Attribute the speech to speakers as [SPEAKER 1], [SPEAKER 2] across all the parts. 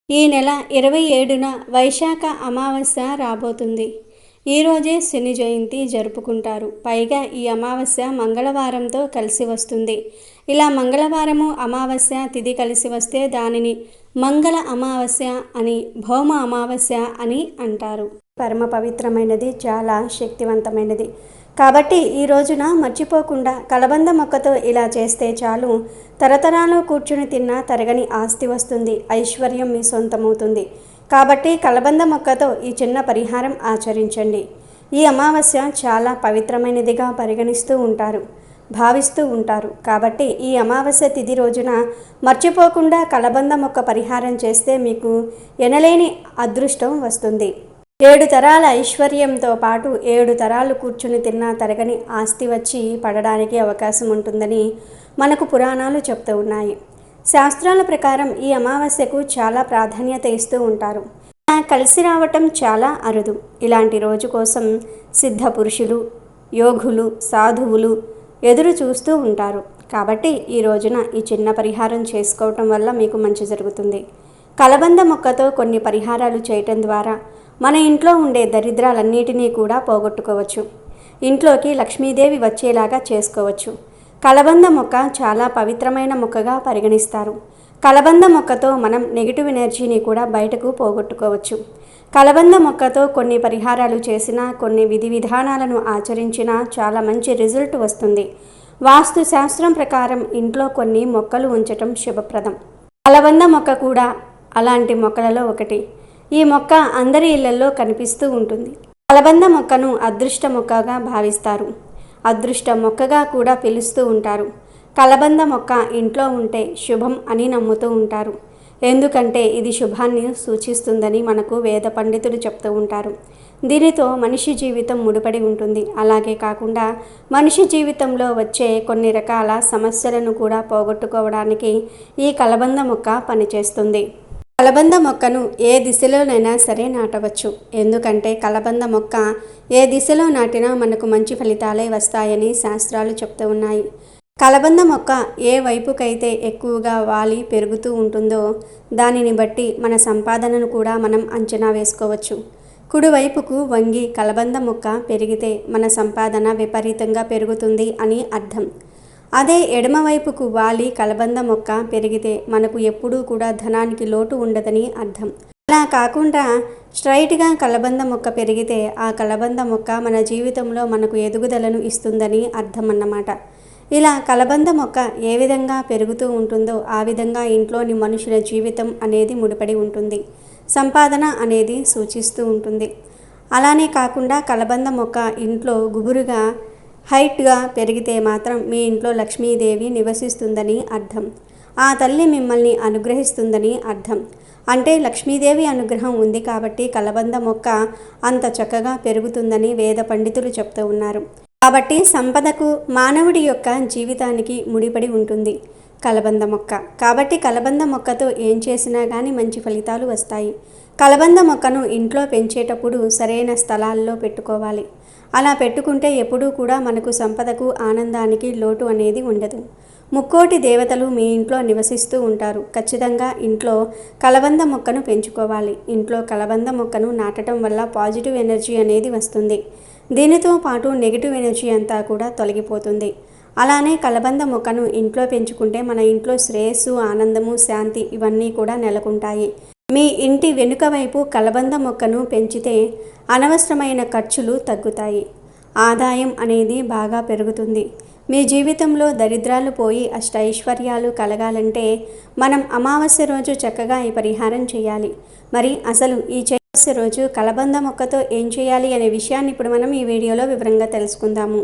[SPEAKER 1] ఈ నెల 27న వైశాఖ అమావాస్య రాబోతుంది. ఈరోజే శని జయంతి జరుపుకుంటారు. పైగా ఈ అమావాస్య మంగళవారంతో కలిసి వస్తుంది. ఇలా మంగళవారము అమావాస్య తిథి కలిసి వస్తే దానిని మంగళ అమావాస్య అని, భౌమ అమావాస్య అని అంటారు. పరమ పవిత్రమైనది, చాలా శక్తివంతమైనది. కాబట్టి ఈ రోజున మర్చిపోకుండా కలబంద మొక్కతో ఇలా చేస్తే చాలు, తరతరాలు కూర్చుని తిన్నా తరగని ఆస్తి వస్తుంది, ఐశ్వర్యం మీ సొంతమవుతుంది. కాబట్టి కలబంద మొక్కతో ఈ చిన్న పరిహారం ఆచరించండి. ఈ అమావాస్య చాలా పవిత్రమైనదిగా భావిస్తూ ఉంటారు. కాబట్టి ఈ అమావాస్య తిథి రోజున మర్చిపోకుండా కలబంద మొక్క పరిహారం చేస్తే మీకు ఎనలేని అదృష్టం వస్తుంది. 7 తరాల ఐశ్వర్యంతో పాటు 7 తరాలు కూర్చుని తిన్నా తరగని ఆస్తి వచ్చి పడడానికి అవకాశం ఉంటుందని మనకు పురాణాలు చెప్తూ ఉన్నాయి. శాస్త్రాల ప్రకారం ఈ అమావాస్యకు చాలా ప్రాధాన్యత ఇస్తూ ఉంటారు. కలిసి రావటం చాలా అరుదు. ఇలాంటి రోజు కోసం సిద్ధ పురుషులు, యోగులు, సాధువులు ఎదురు చూస్తూ ఉంటారు. కాబట్టి ఈ రోజున ఈ చిన్న పరిహారం చేసుకోవటం వల్ల మీకు మంచి జరుగుతుంది. కలబంద మొక్కతో కొన్ని పరిహారాలు చేయటం ద్వారా మన ఇంట్లో ఉండే దరిద్రాలన్నిటినీ కూడా పోగొట్టుకోవచ్చు. ఇంట్లోకి లక్ష్మీదేవి వచ్చేలాగా చేసుకోవచ్చు. కలబంద మొక్క చాలా పవిత్రమైన మొక్కగా పరిగణిస్తారు. కలబంద మొక్కతో మనం నెగిటివ్ ఎనర్జీని కూడా బయటకు పోగొట్టుకోవచ్చు. కలబంద మొక్కతో కొన్ని పరిహారాలు చేసినా, కొన్ని విధి విధానాలను ఆచరించినా చాలా మంచి రిజల్ట్ వస్తుంది. వాస్తు శాస్త్రం ప్రకారం ఇంట్లో కొన్ని మొక్కలు ఉంచటం శుభప్రదం. కలబంద మొక్క కూడా అలాంటి మొక్కలలో ఒకటి. ఈ మొక్క అందరి ఇళ్లలో కనిపిస్తూ ఉంటుంది. కలబంద మొక్కను అదృష్ట మొక్కగా భావిస్తారు. అదృష్ట మొక్కగా కూడా పిలుస్తూ ఉంటారు. కలబంద మొక్క ఇంట్లో ఉంటే శుభం అని నమ్ముతూ ఉంటారు. ఎందుకంటే ఇది శుభాన్ని సూచిస్తుందని మనకు వేద పండితులు చెప్తూ ఉంటారు. దీనితో మనిషి జీవితం ముడిపడి ఉంటుంది. అలాగే కాకుండా మనిషి జీవితంలో వచ్చే కొన్ని రకాల సమస్యలను కూడా పోగొట్టుకోవడానికి ఈ కలబంద మొక్క పనిచేస్తుంది. కలబంద మొక్కను ఏ దిశలోనైనా సరే నాటవచ్చు. ఎందుకంటే కలబంద మొక్క ఏ దిశలో నాటినా మనకు మంచి ఫలితాలే వస్తాయని శాస్త్రాలు చెప్తూ ఉన్నాయి. కలబంద మొక్క ఏ వైపుకైతే ఎక్కువగా వాలి పెరుగుతూ ఉంటుందో దానిని బట్టి మన సంపాదనను కూడా మనం అంచనా వేసుకోవచ్చు. కుడివైపుకు వంగి కలబంద మొక్క పెరిగితే మన సంపాదన విపరీతంగా పెరుగుతుంది అని అర్థం. అదే ఎడమవైపుకు వాలి కలబంద మొక్క పెరిగితే మనకు ఎప్పుడూ కూడా ధనానికి లోటు ఉండదని అర్థం. అలా కాకుండా స్ట్రైట్గా కలబంద మొక్క పెరిగితే ఆ కలబంద మొక్క మన జీవితంలో మనకు ఎదుగుదలను ఇస్తుందని అర్థం అన్నమాట. ఇలా కలబంద మొక్క ఏ విధంగా పెరుగుతూ ఉంటుందో ఆ విధంగా ఇంట్లోని మనుషుల జీవితం అనేది ముడిపడి ఉంటుంది. సంపాదన అనేది సూచిస్తూ ఉంటుంది. అలానే కాకుండా కలబంద మొక్క ఇంట్లో గుబురుగా హైట్గా పెరిగితే మాత్రం మీ ఇంట్లో లక్ష్మీదేవి నివసిస్తుందని అర్థం. ఆ తల్లి మిమ్మల్ని అనుగ్రహిస్తుందని అర్థం. అంటే లక్ష్మీదేవి అనుగ్రహం ఉంది కాబట్టి కలబంద మొక్క అంత చక్కగా పెరుగుతుందని వేద పండితులు చెప్తూ ఉన్నారు. కాబట్టి సంపదకు మానవుడి యొక్క జీవితానికి ముడిపడి ఉంటుంది కలబంద మొక్క. కాబట్టి కలబంద మొక్కతో ఏం చేసినా కానీ మంచి ఫలితాలు వస్తాయి. కలబంద మొక్కను ఇంట్లో పెంచేటప్పుడు సరైన స్థలాల్లో పెట్టుకోవాలి. అలా పెట్టుకుంటే ఎప్పుడూ కూడా మనకు సంపదకు, ఆనందానికి లోటు అనేది ఉండదు. ముక్కోటి దేవతలు మీ ఇంట్లో నివసిస్తూ ఉంటారు. ఖచ్చితంగా ఇంట్లో కలబంద మొక్కను పెంచుకోవాలి. ఇంట్లో కలబంద మొక్కను నాటడం వల్ల పాజిటివ్ ఎనర్జీ అనేది వస్తుంది. దీనితో పాటు నెగిటివ్ ఎనర్జీ అంతా కూడా తొలగిపోతుంది. అలానే కలబంద మొక్కను ఇంట్లో పెంచుకుంటే మన ఇంట్లో శ్రేయస్సు, ఆనందము, శాంతి ఇవన్నీ కూడా నెలకొంటాయి. మీ ఇంటి వెనుక వైపు కలబంద మొక్కను పెంచితే అనవసరమైన ఖర్చులు తగ్గుతాయి. ఆదాయం అనేది బాగా పెరుగుతుంది. మీ జీవితంలో దరిద్రాలు పోయి అష్టైశ్వర్యాలు కలగాలంటే మనం అమావాస్య రోజు చక్కగా ఈ పరిహారం చేయాలి. మరి అసలు ఈ అమావాస్య రోజు కలబంద మొక్కతో ఏం చేయాలి అనే విషయాన్ని ఇప్పుడు మనం ఈ వీడియోలో వివరంగా తెలుసుకుందాము.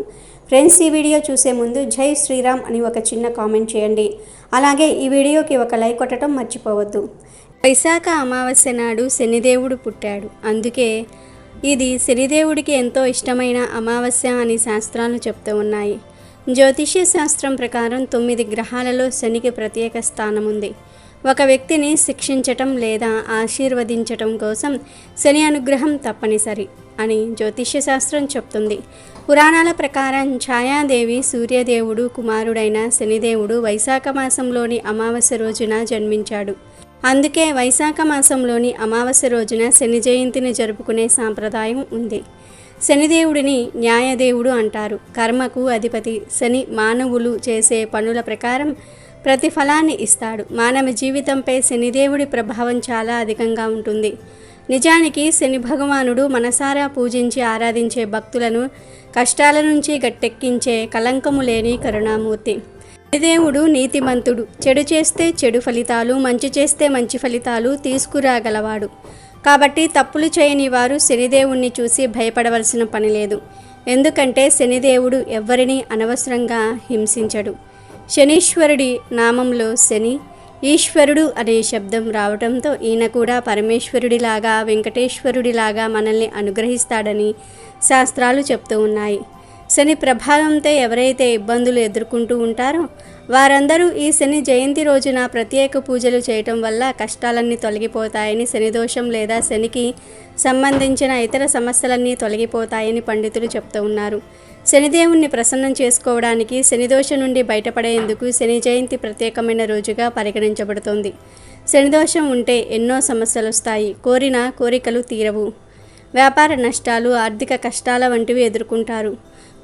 [SPEAKER 1] ఫ్రెండ్స్, ఈ వీడియో చూసే ముందు జై శ్రీరామ్ అని ఒక చిన్న కామెంట్ చేయండి. అలాగే ఈ వీడియోకి ఒక లైక్ కొట్టడం మర్చిపోవద్దు. వైశాఖ అమావాస్య నాడు శనిదేవుడు పుట్టాడు. అందుకే ఇది శనిదేవుడికి ఎంతో ఇష్టమైన అమావాస్య అని శాస్త్రాలు చెప్తూ ఉన్నాయి. జ్యోతిష్య శాస్త్రం ప్రకారం 9 గ్రహాలలో శనికి ప్రత్యేక స్థానం ఉంది. ఒక వ్యక్తిని శిక్షించటం లేదా ఆశీర్వదించటం కోసం శని అనుగ్రహం తప్పనిసరి అని జ్యోతిష్య శాస్త్రం చెప్తుంది. పురాణాల ప్రకారం ఛాయాదేవి సూర్యదేవుడు కుమారుడైన శనిదేవుడు వైశాఖ మాసంలోని అమావాస్య రోజున జన్మించాడు. అందుకే వైశాఖ మాసంలోని అమావాస్య రోజున శని జయంతిని జరుపుకునే సాంప్రదాయం ఉంది. శనిదేవుడిని న్యాయదేవుడు అంటారు. కర్మకు అధిపతి శని మానవులు చేసే పనుల ప్రకారం ప్రతిఫలాన్ని ఇస్తాడు. మానవ జీవితంపై శనిదేవుడి ప్రభావం చాలా అధికంగా ఉంటుంది. నిజానికి శని భగవానుడు మనసారా పూజించి ఆరాధించే భక్తులను కష్టాల నుంచి గట్టెక్కించే కలంకము లేని కరుణామూర్తి. శనిదేవుడు నీతిమంతుడు. చెడు చేస్తే చెడు ఫలితాలు, మంచి చేస్తే మంచి ఫలితాలు తీసుకురాగలవాడు. కాబట్టి తప్పులు చేయని వారు శనిదేవుణ్ణి చూసి భయపడవలసిన పని లేదు. ఎందుకంటే శనిదేవుడు ఎవ్వరినీ అనవసరంగా హింసించడు. శనీశ్వరుడి నామంలో శని, ఈశ్వరుడు అనే శబ్దం రావడంతో ఈయన కూడా పరమేశ్వరుడిలాగా, వెంకటేశ్వరుడిలాగా మనల్ని అనుగ్రహిస్తాడని శాస్త్రాలు చెప్తూ ఉన్నాయి. శని ప్రభావంతో ఎవరైతే ఇబ్బందులు ఎదుర్కొంటూ ఉంటారో వారందరూ ఈ శని జయంతి రోజున ప్రత్యేక పూజలు చేయటం వల్ల కష్టాలన్నీ తొలగిపోతాయని, శనిదోషం లేదా శనికి సంబంధించిన ఇతర సమస్యలన్నీ తొలగిపోతాయని పండితులు చెప్తూ ఉన్నారు. శనిదేవుణ్ణి ప్రసన్నం చేసుకోవడానికి, శనిదోషం నుండి బయటపడేందుకు శని జయంతి ప్రత్యేకమైన రోజుగా పరిగణించబడుతోంది. శనిదోషం ఉంటే ఎన్నో సమస్యలు వస్తాయి. కోరిన కోరికలు తీరవు. వ్యాపార నష్టాలు, ఆర్థిక కష్టాల వంటివి ఎదుర్కొంటారు.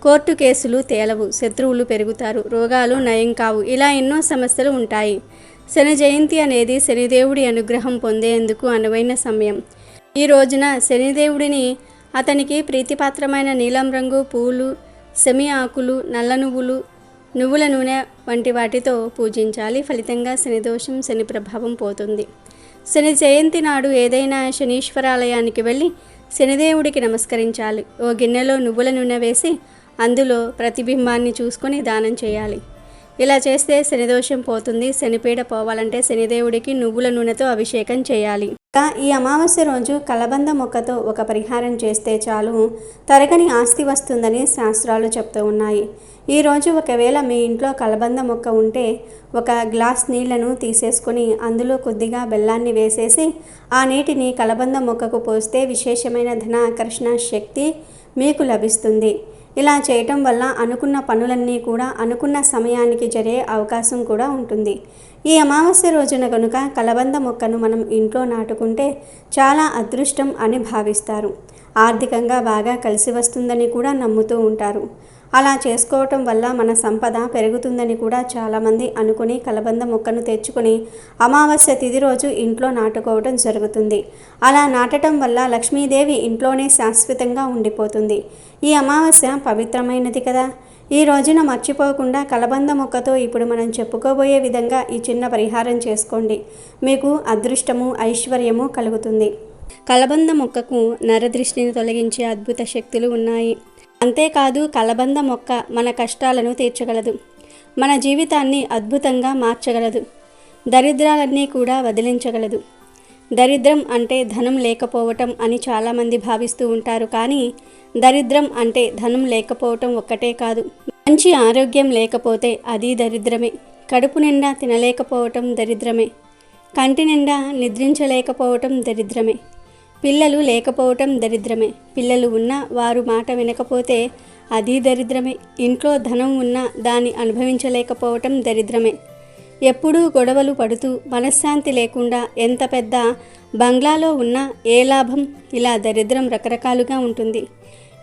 [SPEAKER 1] కోర్టు కేసులు తేలవు. శత్రువులు పెరుగుతారు. రోగాలు నయం కావు. ఇలా ఎన్నో సమస్యలు ఉంటాయి. శని జయంతి అనేది శనిదేవుడి అనుగ్రహం పొందేందుకు అనువైన సమయం. ఈ రోజున శనిదేవుడిని అతనికి ప్రీతిపాత్రమైన నీలం రంగు పూలు, సెమి ఆకులు, నల్ల నువ్వులు, నువ్వుల నూనె వంటి వాటితో పూజించాలి. ఫలితంగా శనిదోషం, శని ప్రభావం పోతుంది. శని జయంతి నాడు ఏదైనా శనీశ్వరాలయానికి వెళ్ళి శనిదేవుడికి నమస్కరించాలి. ఓ గిన్నెలో నువ్వుల నూనె వేసి అందులో ప్రతిబింబాన్ని చూసుకొని దానం చేయాలి. ఇలా చేస్తే శనిదోషం పోతుంది. శనిపీడ పోవాలంటే శనిదేవుడికి నువ్వుల నూనెతో అభిషేకం చేయాలి. ఈ అమావాస్య రోజు కలబంద మొక్కతో ఒక పరిహారం చేస్తే చాలు, తరగని ఆస్తి వస్తుందని శాస్త్రాలు చెప్తూ ఉన్నాయి. ఈరోజు ఒకవేళ మీ ఇంట్లో కలబంద మొక్క ఉంటే ఒక గ్లాస్ నీళ్లను తీసేసుకొని అందులో కొద్దిగా బెల్లాన్ని వేసేసి ఆ నీటిని కలబంద మొక్కకు పోస్తే విశేషమైన ధన ఆకర్షణ శక్తి మీకు లభిస్తుంది. ఇలా చేయటం వల్ల అనుకున్న పనులన్నీ కూడా అనుకున్న సమయానికి జరిగే అవకాశం కూడా ఉంటుంది. ఈ అమావాస్య రోజున కనుక కలబంద మొక్కను మనం ఇంట్లో నాటుకుంటే చాలా అదృష్టం అని భావిస్తారు. ఆర్థికంగా బాగా కలిసి వస్తుందని కూడా నమ్ముతూ ఉంటారు. అలా చేసుకోవటం వల్ల మన సంపద పెరుగుతుందని కూడా చాలామంది అనుకుని కలబంద మొక్కను తెచ్చుకొని అమావాస్య తిథి రోజు ఇంట్లో నాటుకోవడం జరుగుతుంది. అలా నాటడం వల్ల లక్ష్మీదేవి ఇంట్లోనే శాశ్వతంగా ఉండిపోతుంది. ఈ అమావాస్య పవిత్రమైనది కదా. ఈ రోజున మర్చిపోకుండా కలబంద మొక్కతో ఇప్పుడు మనం చెప్పుకోబోయే విధంగా ఈ చిన్న పరిహారం చేసుకోండి. మీకు అదృష్టము, ఐశ్వర్యము కలుగుతుంది. కలబంద మొక్కకు నరదృష్టిని తొలగించే అద్భుత శక్తులు ఉన్నాయి. అంతేకాదు కలబంద మొక్క మన కష్టాలను తీర్చగలదు. మన జీవితాన్ని అద్భుతంగా మార్చగలదు. దరిద్రాలన్నీ కూడా వదిలించగలదు. దరిద్రం అంటే ధనం లేకపోవటం అని చాలామంది భావిస్తూ ఉంటారు. కానీ దరిద్రం అంటే ధనం లేకపోవటం ఒక్కటే కాదు, మంచి ఆరోగ్యం లేకపోతే అది దరిద్రమే. కడుపు నిండా తినలేకపోవటం దరిద్రమే. కంటి నిండా నిద్రించలేకపోవటం దరిద్రమే. పిల్లలు లేకపోవటం దరిద్రమే. పిల్లలు ఉన్నా వారు మాట వినకపోతే అది దరిద్రమే. ఇంట్లో ధనం ఉన్నా దాన్ని అనుభవించలేకపోవటం దరిద్రమే. ఎప్పుడూ గొడవలు పడుతూ మనశ్శాంతి లేకుండా ఎంత పెద్ద బంగ్లాలో ఉన్నా ఏ లాభం? ఇలా దరిద్రం రకరకాలుగా ఉంటుంది.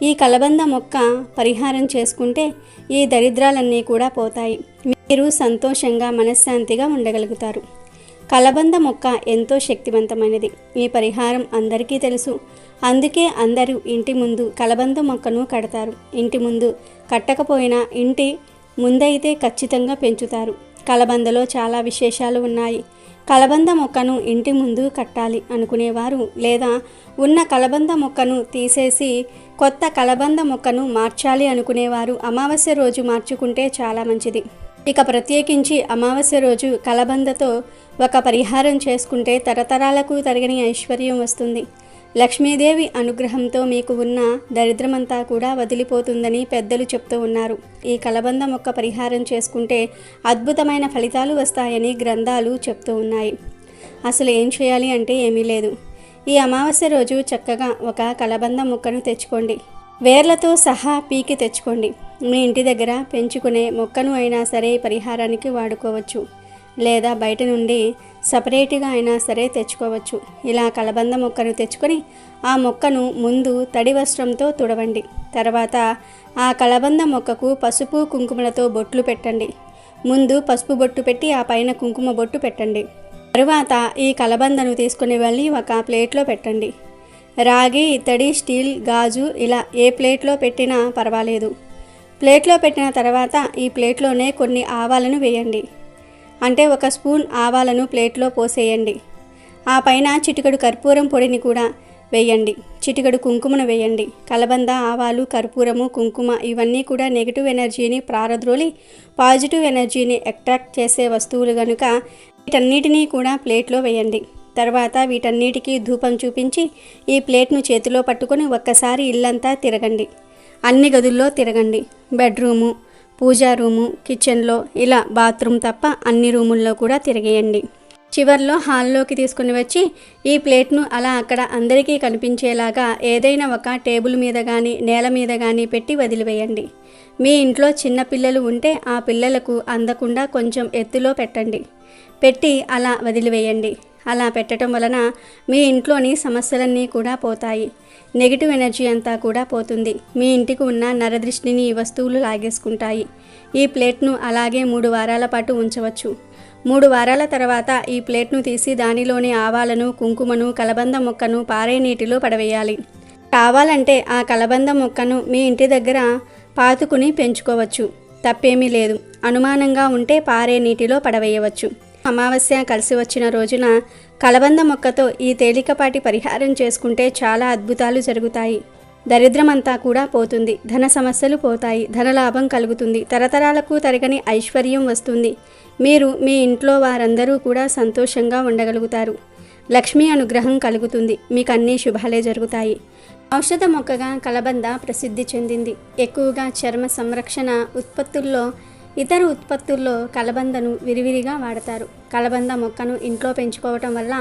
[SPEAKER 1] ఈ కలబంద మొక్క పరిహారం చేసుకుంటే ఈ దరిద్రాలన్నీ కూడా పోతాయి. మీరు సంతోషంగా మనశ్శాంతిగా ఉండగలుగుతారు. కలబంద మొక్క ఎంతో శక్తివంతమైనది. ఈ పరిహారం అందరికీ తెలుసు. అందుకే అందరూ ఇంటి ముందు కలబంద మొక్కను కడతారు. ఇంటి ముందు కట్టకపోయినా ఇంటి ముందైతే ఖచ్చితంగా పెంచుతారు. కలబందలో చాలా విశేషాలు ఉన్నాయి. కలబంద మొక్కను ఇంటి ముందు కట్టాలి అనుకునేవారు లేదా ఉన్న కలబంద మొక్కను తీసేసి కొత్త కలబంద మొక్కను మార్చాలి అనుకునేవారు అమావాస్య రోజు మార్చుకుంటే చాలా మంచిది. ఇక ప్రత్యేకించి అమావాస్య రోజు కలబందతో ఒక పరిహారం చేసుకుంటే తరతరాలకు తరగని ఐశ్వర్యం వస్తుంది. లక్ష్మీదేవి అనుగ్రహంతో మీకు ఉన్న దరిద్రమంతా కూడా వదిలిపోతుందని పెద్దలు చెప్తూ ఉన్నారు. ఈ కలబంద మొక్క పరిహారం చేసుకుంటే అద్భుతమైన ఫలితాలు వస్తాయని గ్రంథాలు చెప్తూ ఉన్నాయి. అసలు ఏం చేయాలి అంటే ఏమీ లేదు. ఈ అమావాస్య రోజు చక్కగా ఒక కలబంద మొక్కను తెచ్చుకోండి. వేర్లతో సహా పీకి తెచ్చుకోండి. మీ ఇంటి దగ్గర పెంచుకునే మొక్కను అయినా సరే పరిహారానికి వాడుకోవచ్చు. లేదా బయట నుండి సపరేట్గా అయినా సరే తెచ్చుకోవచ్చు. ఇలా కలబంద మొక్కను తెచ్చుకొని ఆ మొక్కను ముందు తడి వస్త్రంతో తుడవండి. తర్వాత ఆ కలబంద మొక్కకు పసుపు కుంకుమలతో బొట్లు పెట్టండి. ముందు పసుపు బొట్టు పెట్టి ఆ పైన కుంకుమ బొట్టు పెట్టండి. తరువాత ఈ కలబందను తీసుకుని వెళ్ళి ఒక ప్లేట్లో పెట్టండి. రాగి, ఇత్తడి, స్టీల్, గాజు ఇలా ఏ ప్లేట్లో పెట్టినా పర్వాలేదు. ప్లేట్లో పెట్టిన తర్వాత ఈ ప్లేట్లోనే కొన్ని ఆవాలను వేయండి. అంటే 1 స్పూన్ ఆవాలను ప్లేట్లో పోసేయండి. ఆ పైన చిటికెడు కర్పూరం పొడిని కూడా వేయండి. చిటికెడు కుంకుమను వేయండి. కలబంద, ఆవాలు, కర్పూరము, కుంకుమ ఇవన్నీ కూడా నెగిటివ్ ఎనర్జీని ప్రారద్రోలి పాజిటివ్ ఎనర్జీని అట్రాక్ట్ చేసే వస్తువులు కనుక వీటన్నిటినీ కూడా ప్లేట్లో వేయండి. తర్వాత వీటన్నిటికీ ధూపం చూపించి ఈ ప్లేట్ను చేతిలో పట్టుకొని ఒక్కసారి ఇల్లంతా తిరగండి. అన్ని గదుల్లో తిరగండి. బెడ్రూము, పూజా రూము, కిచెన్లో ఇలా బాత్రూమ్ తప్ప అన్ని రూముల్లో కూడా తిరిగేయండి. చివర్లో హాల్లోకి తీసుకుని వచ్చి ఈ ప్లేట్ను అలా అక్కడ అందరికీ కనిపించేలాగా ఏదైనా ఒక టేబుల్ మీద కానీ నేల మీద కానీ పెట్టి వదిలివేయండి. మీ ఇంట్లో చిన్న పిల్లలు ఉంటే ఆ పిల్లలకు అందకుండా కొంచెం ఎత్తులో పెట్టండి. పెట్టి అలా వదిలివేయండి. అలా పెట్టడం వలన మీ ఇంట్లోని సమస్యలన్నీ కూడా పోతాయి. నెగిటివ్ ఎనర్జీ అంతా కూడా పోతుంది. మీ ఇంటికి ఉన్న నరదృష్టిని ఈ వస్తువులు లాగేసుకుంటాయి. ఈ ప్లేట్ను అలాగే 3 వారాల పాటు ఉంచవచ్చు. 3 వారాల తర్వాత ఈ ప్లేట్ను తీసి దానిలోని ఆవాలను, కుంకుమను, కలబంద మొక్కను పారే నీటిలో పడవేయాలి. కావాలంటే ఆ కలబంద మొక్కను మీ ఇంటి దగ్గర పాతుకుని పెంచుకోవచ్చు. తప్పేమీ లేదు. అనుమానంగా ఉంటే పారే నీటిలో పడవేయవచ్చు. అమావాస్య కలిసి వచ్చిన రోజున కలబంద మొక్కతో ఈ తేలికపాటి పరిహారం చేసుకుంటే చాలా అద్భుతాలు జరుగుతాయి. దరిద్రమంతా కూడా పోతుంది. ధన సమస్యలు పోతాయి. ధనలాభం కలుగుతుంది. తరతరాలకు తరగని ఐశ్వర్యం వస్తుంది. మీరు మీ ఇంట్లో వారందరూ కూడా సంతోషంగా ఉండగలుగుతారు. లక్ష్మీ అనుగ్రహం కలుగుతుంది. మీకు అన్ని శుభాలే జరుగుతాయి. ఔషధ మొక్కగా కలబంద ప్రసిద్ధి చెందింది. ఎక్కువగా చర్మ సంరక్షణ ఉత్పత్తుల్లో, ఇతర ఉత్పత్తుల్లో కలబందను విరివిరిగా వాడతారు. కలబంద మొక్కను ఇంట్లో పెంచుకోవటం వల్ల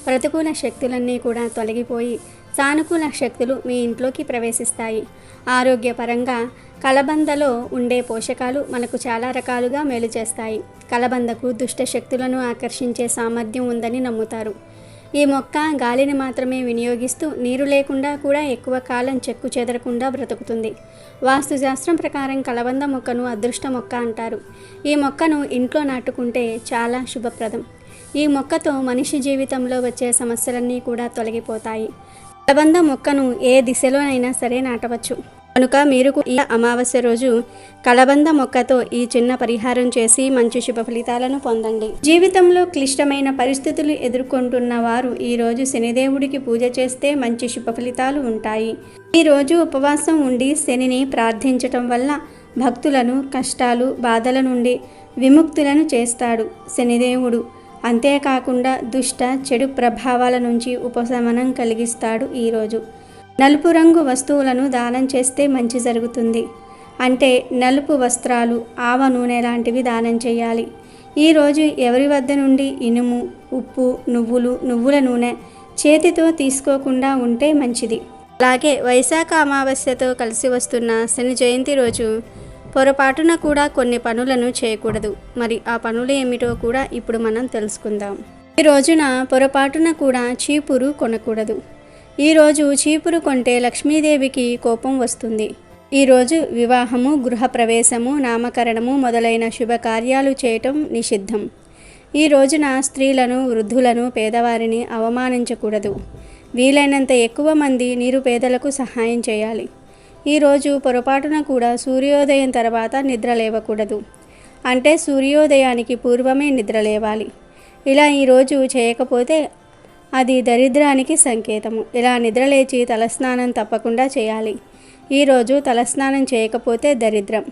[SPEAKER 1] ప్రతికూల శక్తులన్నీ కూడా తొలగిపోయి సానుకూల శక్తులు మీ ఇంట్లోకి ప్రవేశిస్తాయి. ఆరోగ్యపరంగా కలబందలో ఉండే పోషకాలు మనకు చాలా రకాలుగా మేలు చేస్తాయి. కలబందకు దుష్ట శక్తులను ఆకర్షించే సామర్థ్యం ఉందని నమ్ముతారు. ఈ మొక్క గాలిని మాత్రమే వినియోగిస్తూ నీరు లేకుండా కూడా ఎక్కువ కాలం చెక్కు చెదరకుండా బ్రతుకుతుంది. వాస్తుశాస్త్రం ప్రకారం కలబంద మొక్కను అదృష్ట మొక్క అంటారు. ఈ మొక్కను ఇంట్లో నాటుకుంటే చాలా శుభప్రదం. ఈ మొక్కతో మనిషి జీవితంలో వచ్చే సమస్యలన్నీ కూడా తొలగిపోతాయి. కలబంద మొక్కను ఏ దిశలోనైనా సరే నాటవచ్చు. కనుక మీరు ఈ అమావాస్య రోజు కలబంద మొక్కతో ఈ చిన్న పరిహారం చేసి మంచి శుభ ఫలితాలను పొందండి. జీవితంలో క్లిష్టమైన పరిస్థితులు ఎదుర్కొంటున్న వారు ఈరోజు శనిదేవుడికి పూజ చేస్తే మంచి శుభ ఫలితాలు ఉంటాయి. ఈరోజు ఉపవాసం ఉండి శనిని ప్రార్థించటం వల్ల భక్తులను కష్టాలు, బాధల నుండి విముక్తులను చేస్తాడు శనిదేవుడు. అంతేకాకుండా దుష్ట, చెడు ప్రభావాల నుంచి ఉపశమనం కలిగిస్తాడు. ఈరోజు నలుపు రంగు వస్తువులను దానం చేస్తే మంచి జరుగుతుంది. అంటే నలుపు వస్త్రాలు, ఆవ నూనె లాంటివి దానం చేయాలి. ఈరోజు ఎవరి వద్ద నుండి ఇనుము, ఉప్పు, నువ్వుల నూనె చేతితో తీసుకోకుండా ఉంటే మంచిది. అలాగే వైశాఖ అమావాస్యతో కలిసి వస్తున్న శని జయంతి రోజు పొరపాటున కూడా కొన్ని పనులను చేయకూడదు. మరి ఆ పనులు ఏమిటో కూడా ఇప్పుడు మనం తెలుసుకుందాం. ఈ రోజున పొరపాటున కూడా చీపురు కొనకూడదు. ఈరోజు చీపురు కొంటే లక్ష్మీదేవికి కోపం వస్తుంది. ఈరోజు వివాహము, గృహప్రవేశము, నామకరణము మొదలైన శుభకార్యాలు చేయటం నిషిద్ధం. ఈ రోజున స్త్రీలను, వృద్ధులను, పేదవారిని అవమానించకూడదు. వీలైనంత ఎక్కువ మంది నిరుపేదలకు సహాయం చేయాలి. ఈరోజు పొరపాటున కూడా సూర్యోదయం తర్వాత నిద్ర లేవకూడదు. అంటే సూర్యోదయానికి పూర్వమే నిద్ర లేవాలి. ఇలా ఈరోజు చేయకపోతే అది దరిద్రానికి సంకేతము. ఇలా నిద్రలేచి తలస్నానం తప్పకుండా చేయాలి. ఈరోజు తలస్నానం చేయకపోతే దరిద్రం.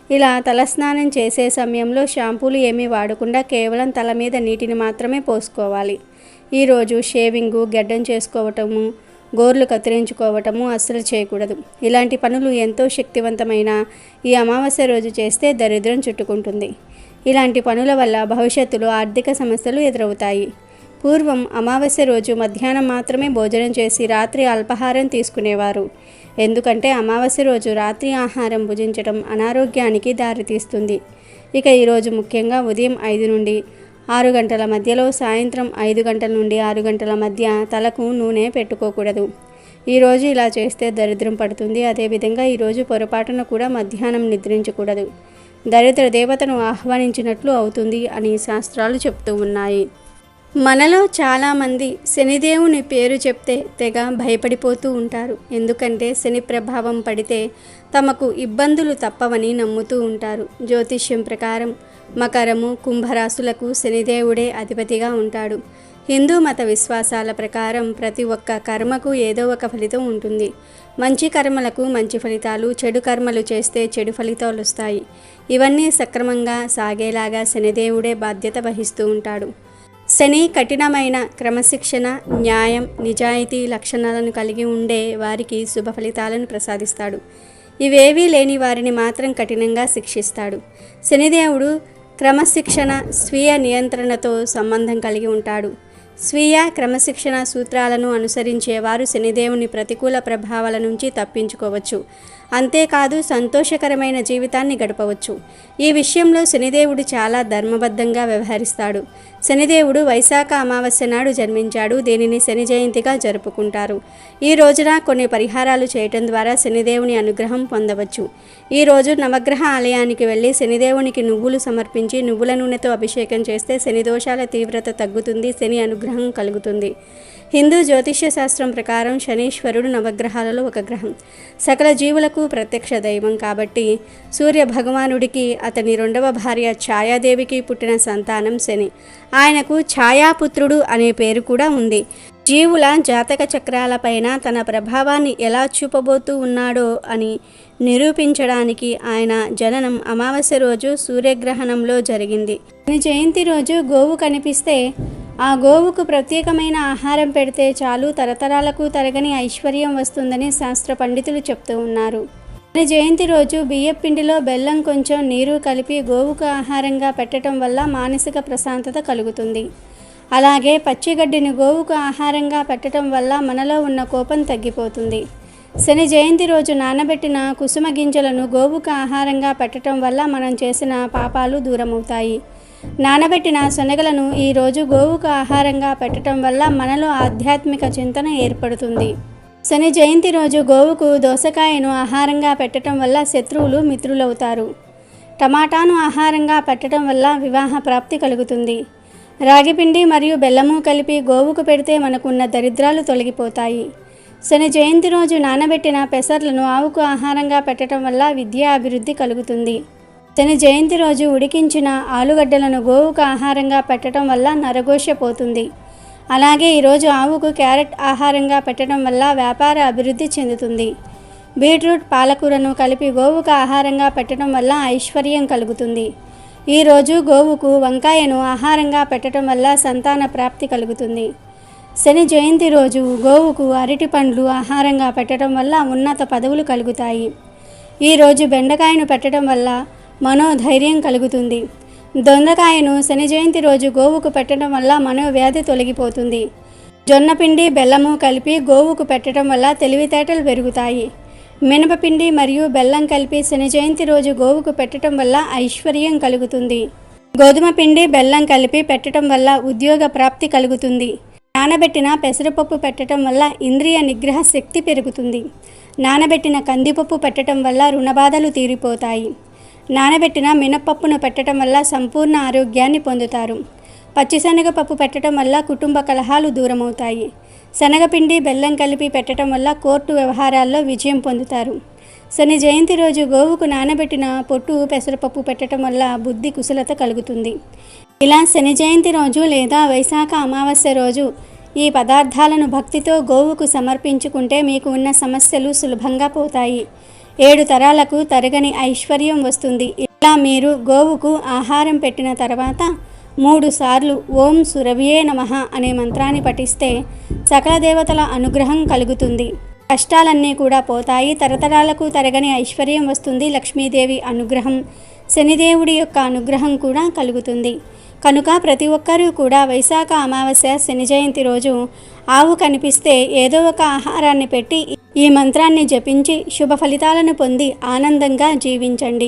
[SPEAKER 1] ఇలా తలస్నానం చేసే సమయంలో షాంపూలు ఏమీ వాడకుండా కేవలం తల మీద నీటిని మాత్రమే పోసుకోవాలి. ఈరోజు షేవింగు, గడ్డం చేసుకోవటము, గోర్లు కత్తిరించుకోవటము అస్సలు చేయకూడదు. ఇలాంటి పనులు ఎంతో శక్తివంతమైన ఈ అమావాస్య రోజు చేస్తే దరిద్రం చుట్టుకుంటుంది. ఇలాంటి పనుల వల్ల భవిష్యత్తులో ఆర్థిక సమస్యలు ఎదురవుతాయి. పూర్వం అమావాస్య రోజు మధ్యాహ్నం మాత్రమే భోజనం చేసి రాత్రి అల్పాహారం తీసుకునేవారు. ఎందుకంటే అమావాస్య రోజు రాత్రి ఆహారం భుజించడం అనారోగ్యానికి దారితీస్తుంది. ఇక ఈరోజు ముఖ్యంగా ఉదయం 5 నుండి 6 గంటల మధ్యలో, సాయంత్రం 5 గంటల నుండి 6 గంటల మధ్య తలకు నూనె పెట్టుకోకూడదు. ఈరోజు ఇలా చేస్తే దరిద్రం పడుతుంది. అదేవిధంగా ఈరోజు పొరపాటున కూడా మధ్యాహ్నం నిద్రించకూడదు. దరిద్ర దేవతను ఆహ్వానించినట్లు అవుతుంది అని శాస్త్రాలు చెప్తూ ఉన్నాయి. మనలో చాలామంది శనిదేవుని పేరు చెప్తే తెగ భయపడిపోతూ ఉంటారు. ఎందుకంటే శని ప్రభావం పడితే తమకు ఇబ్బందులు తప్పవని నమ్ముతూ ఉంటారు. జ్యోతిష్యం ప్రకారం మకరము, కుంభరాశులకు శనిదేవుడే అధిపతిగా ఉంటాడు. హిందూ మత విశ్వాసాల ప్రకారం ప్రతి ఒక్క కర్మకు ఏదో ఒక ఫలితం ఉంటుంది. మంచి కర్మలకు మంచి ఫలితాలు, చెడు కర్మలు చేస్తే చెడు ఫలితాలు వస్తాయి. ఇవన్నీ సక్రమంగా సాగేలాగా శనిదేవుడే బాధ్యత వహిస్తూ ఉంటాడు. శని కఠినమైన క్రమశిక్షణ, న్యాయం, నిజాయితీ లక్షణాలను కలిగి ఉండే వారికి శుభ ఫలితాలను ప్రసాదిస్తాడు. ఇవేవీ లేని వారిని మాత్రం కఠినంగా శిక్షిస్తాడు. శనిదేవుడు క్రమశిక్షణ, స్వీయ నియంత్రణతో సంబంధం కలిగి ఉంటాడు. స్వీయ క్రమశిక్షణ సూత్రాలను అనుసరించేవారు శనిదేవుని ప్రతికూల ప్రభావాల నుంచి తప్పించుకోవచ్చు. అంతేకాదు సంతోషకరమైన జీవితాన్ని గడపవచ్చు. ఈ విషయంలో శనిదేవుడు చాలా ధర్మబద్ధంగా వ్యవహరిస్తాడు. శనిదేవుడు వైశాఖ అమావాస్య నాడు జన్మించాడు. దీనిని శని జయంతిగా జరుపుకుంటారు. ఈ రోజున కొన్ని పరిహారాలు చేయటం ద్వారా శనిదేవుని అనుగ్రహం పొందవచ్చు. ఈ రోజు నవగ్రహ ఆలయానికి వెళ్ళి శనిదేవునికి నువ్వులు సమర్పించి నువ్వుల నూనెతో అభిషేకం చేస్తే శని దోషాల తీవ్రత తగ్గుతుంది. శని అనుగ్రహం కలుగుతుంది. హిందూ జ్యోతిష్య శాస్త్రం ప్రకారం శనీశ్వరుడు నవగ్రహాలలో ఒక గ్రహం. సకల జీవులకు ప్రత్యక్ష దైవం కాబట్టి సూర్య భగవానుడికి అతని 2వ భార్య ఛాయాదేవికి పుట్టిన సంతానం శని. ఆయనకు ఛాయాపుత్రుడు అనే పేరు కూడా ఉంది. జీవుల జాతక చక్రాలపైన తన ప్రభావాన్ని ఎలా చూపబోతూ ఉన్నాడో అని నిరూపించడానికి ఆయన జననం అమావాస్య రోజు సూర్యగ్రహణంలో జరిగింది. శని జయంతి రోజు గోవు కనిపిస్తే ఆ గోవుకు ప్రత్యేకమైన ఆహారం పెడితే చాలు, తరతరాలకు తరగని ఐశ్వర్యం వస్తుందని శాస్త్ర పండితులు చెప్తూ ఉన్నారు. శని జయంతి రోజు బియ్యపిండిలో బెల్లం కొంచెం నీరు కలిపి గోవుకు ఆహారంగా పెట్టడం వల్ల మానసిక ప్రశాంతత కలుగుతుంది. అలాగే పచ్చిగడ్డిని గోవుకు ఆహారంగా పెట్టడం వల్ల మనలో ఉన్న కోపం తగ్గిపోతుంది. శని జయంతి రోజు నానబెట్టిన కుసుమ గింజలను గోవుకు ఆహారంగా పెట్టడం వల్ల మనం చేసిన పాపాలు దూరమవుతాయి. నానబెట్టిన శనగలను ఈరోజు గోవుకు ఆహారంగా పెట్టడం వల్ల మనలో ఆధ్యాత్మిక చింతన ఏర్పడుతుంది. శని జయంతి రోజు గోవుకు దోసకాయను ఆహారంగా పెట్టడం వల్ల శత్రువులు మిత్రులవుతారు. టమాటాను ఆహారంగా పెట్టడం వల్ల వివాహ ప్రాప్తి కలుగుతుంది. రాగిపిండి మరియు బెల్లము కలిపి గోవుకు పెడితే మనకున్న దరిద్రాలు తొలగిపోతాయి. శని జయంతి రోజు నానబెట్టిన పెసర్లను ఆవుకు ఆహారంగా పెట్టడం వల్ల విద్యా అభివృద్ధి కలుగుతుంది. శని జయంతి రోజు ఉడికించిన ఆలుగడ్డలను గోవుకు ఆహారంగా పెట్టడం వల్ల నరఘోష పోతుంది. అలాగే ఈరోజు ఆవుకు క్యారెట్ ఆహారంగా పెట్టడం వల్ల వ్యాపార అభివృద్ధి చెందుతుంది. బీట్రూట్, పాలకూరను కలిపి గోవుకు ఆహారంగా పెట్టడం వల్ల ఐశ్వర్యం కలుగుతుంది. ఈరోజు గోవుకు వంకాయను ఆహారంగా పెట్టడం వల్ల సంతాన ప్రాప్తి కలుగుతుంది. శని జయంతి రోజు గోవుకు అరటి పండ్లు ఆహారంగా పెట్టడం వల్ల ఉన్నత పదవులు కలుగుతాయి. ఈరోజు బెండకాయను పెట్టడం వల్ల మనోధైర్యం కలుగుతుంది. దొండకాయను శని జయంతి రోజు గోవుకు పెట్టడం వల్ల మనోవ్యాధి తొలగిపోతుంది. జొన్నపిండి, బెల్లము కలిపి గోవుకు పెట్టడం వల్ల తెలివితేటలు పెరుగుతాయి. మినపపిండి మరియు బెల్లం కలిపి శని జయంతి రోజు గోవుకు పెట్టడం వల్ల ఐశ్వర్యం కలుగుతుంది. గోధుమ పిండి, బెల్లం కలిపి పెట్టడం వల్ల ఉద్యోగ ప్రాప్తి కలుగుతుంది. నానబెట్టిన పెసరపప్పు పెట్టడం వల్ల ఇంద్రియ నిగ్రహ శక్తి పెరుగుతుంది. నానబెట్టిన కందిపప్పు పెట్టడం వల్ల రుణబాధలు తీరిపోతాయి. నానబెట్టిన మినపప్పును పెట్టడం వల్ల సంపూర్ణ ఆరోగ్యాన్ని పొందుతారు. పచ్చిశనగపప్పు పెట్టడం వల్ల కుటుంబ కలహాలు దూరమవుతాయి. శనగపిండి, బెల్లం కలిపి పెట్టడం వల్ల కోర్టు వ్యవహారాల్లో విజయం పొందుతారు. శని జయంతి రోజు గోవుకు నానబెట్టిన పొట్టు పెసరపప్పు పెట్టడం వల్ల బుద్ధి కుశలత కలుగుతుంది. ఇలా శని జయంతి రోజు లేదా వైశాఖ అమావాస్య రోజు ఈ పదార్థాలను భక్తితో గోవుకు సమర్పించుకుంటే మీకు ఉన్న సమస్యలు సులభంగా పోతాయి. 7 తరాలకు తరగని ఐశ్వర్యం వస్తుంది. ఇలా మీరు గోవుకు ఆహారం పెట్టిన తర్వాత 3 సార్లు ఓం సురభియే నమః అనే మంత్రాన్ని పఠిస్తే సకల దేవతల అనుగ్రహం కలుగుతుంది. కష్టాలన్నీ కూడా పోతాయి. తరతరాలకు తరగని ఐశ్వర్యం వస్తుంది. లక్ష్మీదేవి అనుగ్రహం, శనిదేవుడి యొక్క అనుగ్రహం కూడా కలుగుతుంది. కనుక ప్రతి ఒక్కరూ కూడా వైశాఖ అమావాస్య శని జయంతి రోజు ఆవు కనిపిస్తే ఏదో ఒక ఆహారాన్ని పెట్టి ఈ మంత్రాన్ని జపించి శుభ ఫలితాలను పొంది ఆనందంగా జీవించండి.